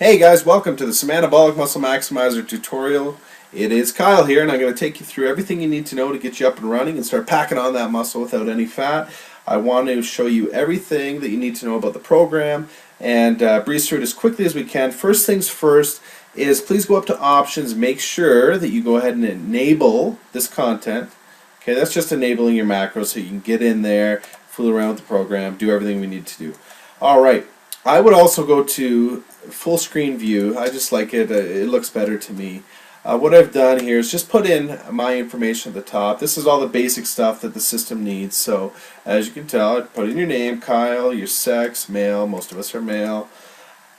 Hey guys, welcome to the Somanabolic Muscle Maximizer tutorial. It is Kyle here, and I'm going to take you through everything you need to know to get you up and running and start packing on that muscle without any fat. I want to show you everything that you need to know about the program and breeze through it as quickly as we can. First things first is please go up to options, make sure that you go ahead and enable this content. Okay, that's just enabling your macros so you can get in there, fool around with the program, do everything we need to do. Alright, I would also go to full screen view. I just like it. It looks better to me. What I've done here is just put in my information at the top. This is all the basic stuff that the system needs. So as you can tell, I put in your name, Kyle, your sex, male, most of us are male.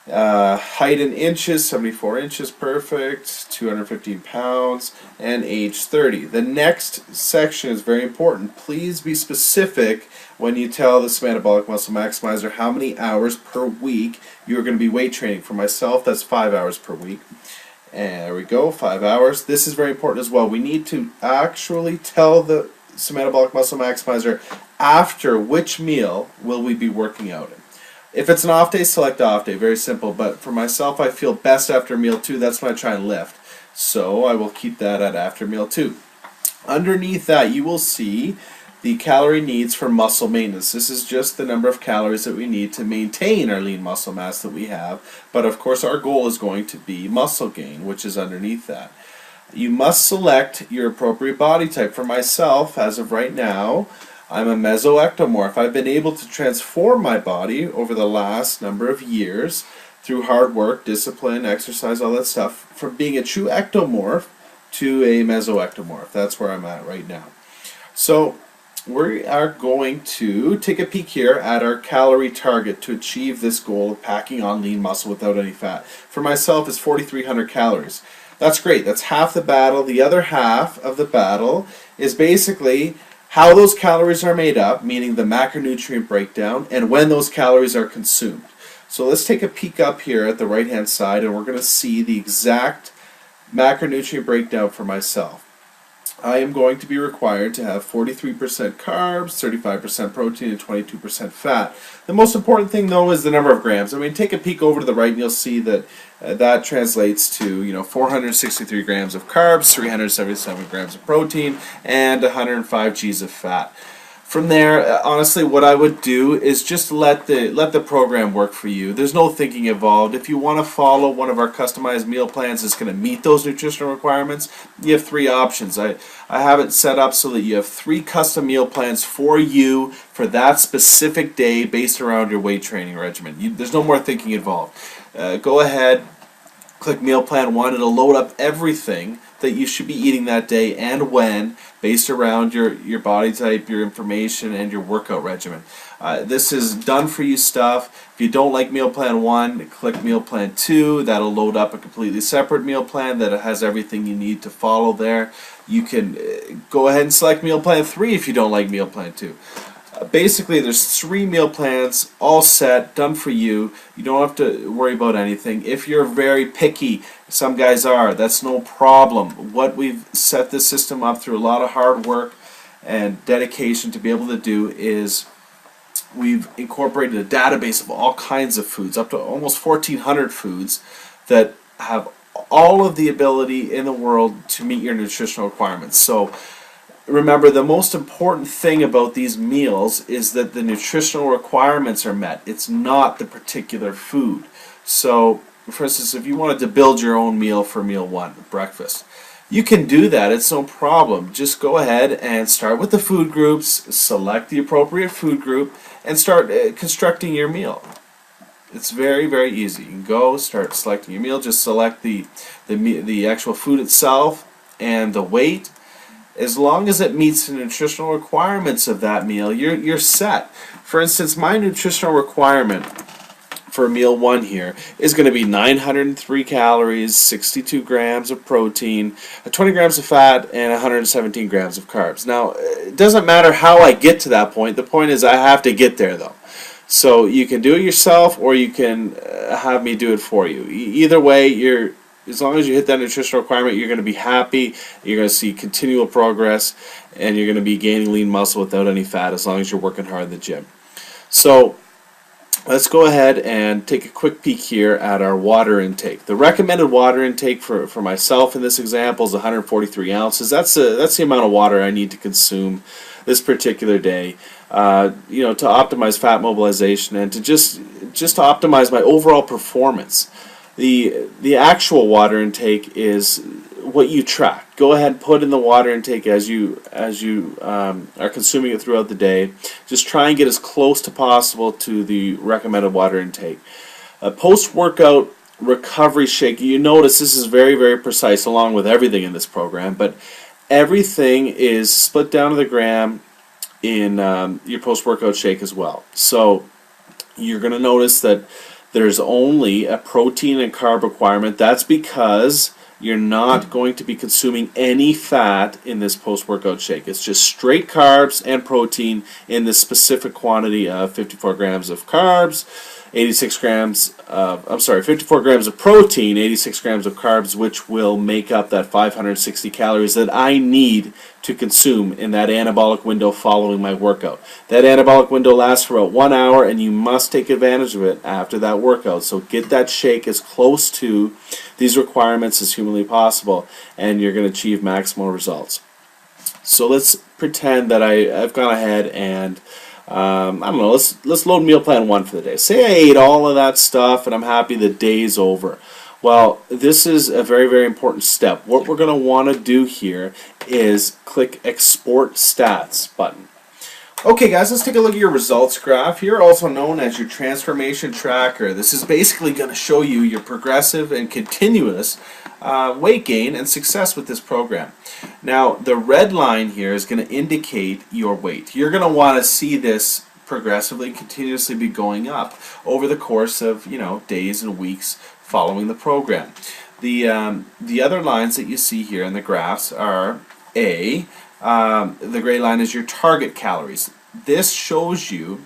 Height in inches, 74 inches, perfect, 215 pounds, and age 30. The next section is very important. Please be specific when you tell the Somanabolic Muscle Maximizer how many hours per week you are going to be weight training. For myself, that's 5 hours per week. And there we go, 5 hours. This is very important as well. We need to actually tell the Somanabolic Muscle Maximizer after which meal will we be working out in. If it's an off day, select off day. Very simple. But for myself, I feel best after meal 2. That's when I try and lift. So I will keep that at after meal 2. Underneath that, you will see the calorie needs for muscle maintenance. This is just the number of calories that we need to maintain our lean muscle mass that we have. But of course, our goal is going to be muscle gain, which is underneath that. You must select your appropriate body type. For myself, as of right now, I'm a mesoectomorph. I've been able to transform my body over the last number of years through hard work, discipline, exercise, all that stuff, from being a true ectomorph to a mesoectomorph. That's where I'm at right now. So we are going to take a peek here at our calorie target to achieve this goal of packing on lean muscle without any fat. For myself, it's 4,300 calories. That's great. That's half the battle. The other half of the battle is basically how those calories are made up, meaning the macronutrient breakdown, and when those calories are consumed. So let's take a peek up here at the right hand side, and we're going to see the exact macronutrient breakdown for myself. I am going to be required to have 43% carbs, 35% protein, and 22% fat. The most important thing, though, is the number of grams. I mean, take a peek over to the right, and you'll see that that translates to 463 grams of carbs, 377 grams of protein, and 105 Gs of fat. From there, honestly, what I would do is just let the program work for you. There's no thinking involved. If you want to follow one of our customized meal plans that's going to meet those nutritional requirements, you have 3 options. I have it set up so that you have 3 custom meal plans for you for that specific day based around your weight training regimen. There's no more thinking involved. Go ahead, click Meal Plan 1. It'll load up everything that you should be eating that day and when, based around your body type, your information, and your workout regimen. This is done for you stuff. If you don't like Meal Plan 1, click Meal Plan 2. That'll load up a completely separate meal plan that has everything you need to follow there. You can go ahead and select Meal Plan 3 if you don't like Meal Plan 2. Basically, there's 3 meal plans all set, done for you. You don't have to worry about anything. If you're very picky, some guys are, that's no problem. What we've set this system up through a lot of hard work and dedication to be able to do is we've incorporated a database of all kinds of foods, up to almost 1,400 foods that have all of the ability in the world to meet your nutritional requirements. So remember, the most important thing about these meals is that the nutritional requirements are met. It's not the particular food. So, for instance, if you wanted to build your own meal for meal 1, breakfast, you can do that. It's no problem. Just go ahead and start with the food groups, select the appropriate food group, and start constructing your meal. It's very, very easy. You can go, start selecting your meal, just select the actual food itself and the weight. As long as it meets the nutritional requirements of that meal, you're set. For instance, my nutritional requirement for meal 1 here is going to be 903 calories, 62 grams of protein, 20 grams of fat, and 117 grams of carbs. Now, it doesn't matter how I get to that point. The point is I have to get there, though. So you can do it yourself, or you can have me do it for you. Either way, as long as you hit that nutritional requirement, you're going to be happy, you're going to see continual progress, and you're going to be gaining lean muscle without any fat as long as you're working hard in the gym. So let's go ahead and take a quick peek here at our water intake. The recommended water intake for myself in this example is 143 ounces. That's the amount of water I need to consume this particular day, you know, to optimize fat mobilization and to just optimize my overall performance. The actual water intake is what you track. Go ahead and put in the water intake as you are consuming it throughout the day. Just try and get as close to possible to the recommended water intake. A post-workout recovery shake, you notice this is very, very precise along with everything in this program, but everything is split down to the gram in your post-workout shake as well. So you're going to notice that there's only a protein and carb requirement. That's because you're not going to be consuming any fat in this post-workout shake. It's just straight carbs and protein in this specific quantity of 54 grams of carbs, 86 grams of, 54 grams of protein, 86 grams of carbs, which will make up that 560 calories that I need to consume in that anabolic window following my workout. That anabolic window lasts for about 1 hour, and you must take advantage of it after that workout. So get that shake as close to these requirements as humanly possible, and you're going to achieve maximal results. So let's pretend that I've gone ahead and I don't know, let's load meal plan 1 for the day. Say I ate all of that stuff and I'm happy the day's over. Well, this is a very, very important step. What we're going to want to do here is click Export Stats button. Okay guys, let's take a look at your results graph here, also known as your transformation tracker. This is basically going to show you your progressive and continuous weight gain and success with this program. Now, the red line here is going to indicate your weight. You're going to want to see this progressively and continuously be going up over the course of, you know, days and weeks following the program. The other lines that you see here in the graphs are the gray line is your target calories. This shows you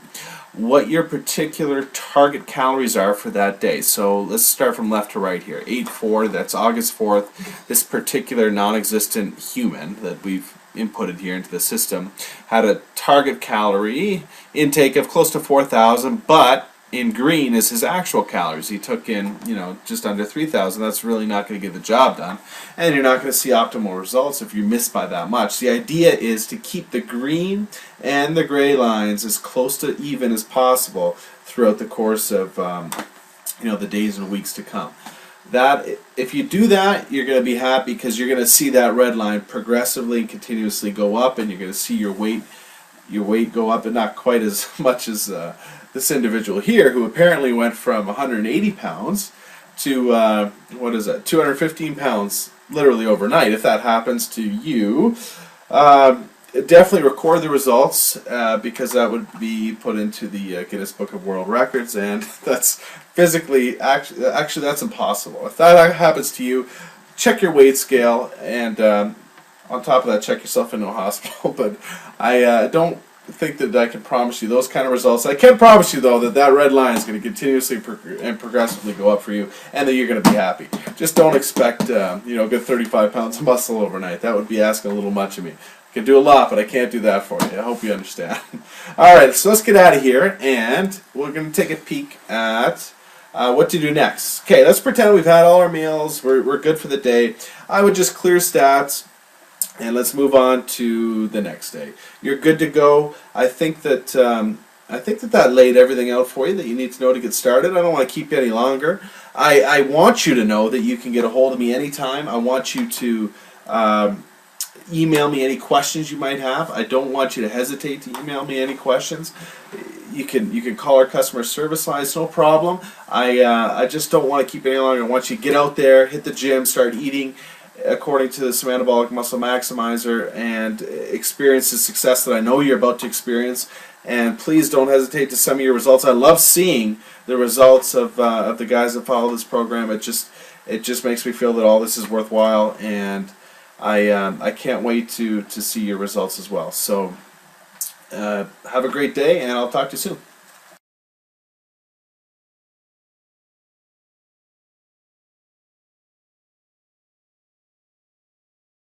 what your particular target calories are for that day. So let's start from left to right here. 8-4, that's August 4th. This particular non-existent human that we've inputted here into the system had a target calorie intake of close to 4,000, but in green is his actual calories. He took in, you know, just under 3,000. That's really not going to get the job done, and you're not going to see optimal results if you miss by that much. The idea is to keep the green and the gray lines as close to even as possible throughout the course of you know, the days and weeks to come. That, if you do that, you're going to be happy because you're going to see that red line progressively and continuously go up, and you're going to see your weight go up, and not quite as much as this individual here, who apparently went from 180 pounds to, 215 pounds literally overnight. If that happens to you, definitely record the results because that would be put into the Guinness Book of World Records, and that's physically, actually that's impossible. If that happens to you, check your weight scale, and on top of that, check yourself into a hospital. But I don't think that I can promise you those kind of results. I can promise you, though, that that red line is going to continuously and progressively go up for you, and that you're going to be happy. Just don't expect, you know, a good 35 pounds of muscle overnight. That would be asking a little much of me. I can do a lot, but I can't do that for you. I hope you understand. All right, so let's get out of here, and we're going to take a peek at what to do next. Okay, let's pretend we've had all our meals. We're good for the day. I would just clear stats, and let's move on to the next day. You're good to go. I think that that laid everything out for you that you need to know to get started. I don't want to keep you any longer. I want you to know that you can get a hold of me anytime. I want you to email me any questions you might have. I don't want you to hesitate to email me any questions. You can call our customer service line. It's no problem. I just don't want to keep you any longer. I want you to get out there, hit the gym, start eating according to the Somanabolic Muscle Maximizer, and experience the success that I know you're about to experience. And please don't hesitate to send me your results. I love seeing the results of the guys that follow this program. It just makes me feel that all this is worthwhile, and I can't wait to see your results as well. So have a great day, and I'll talk to you soon.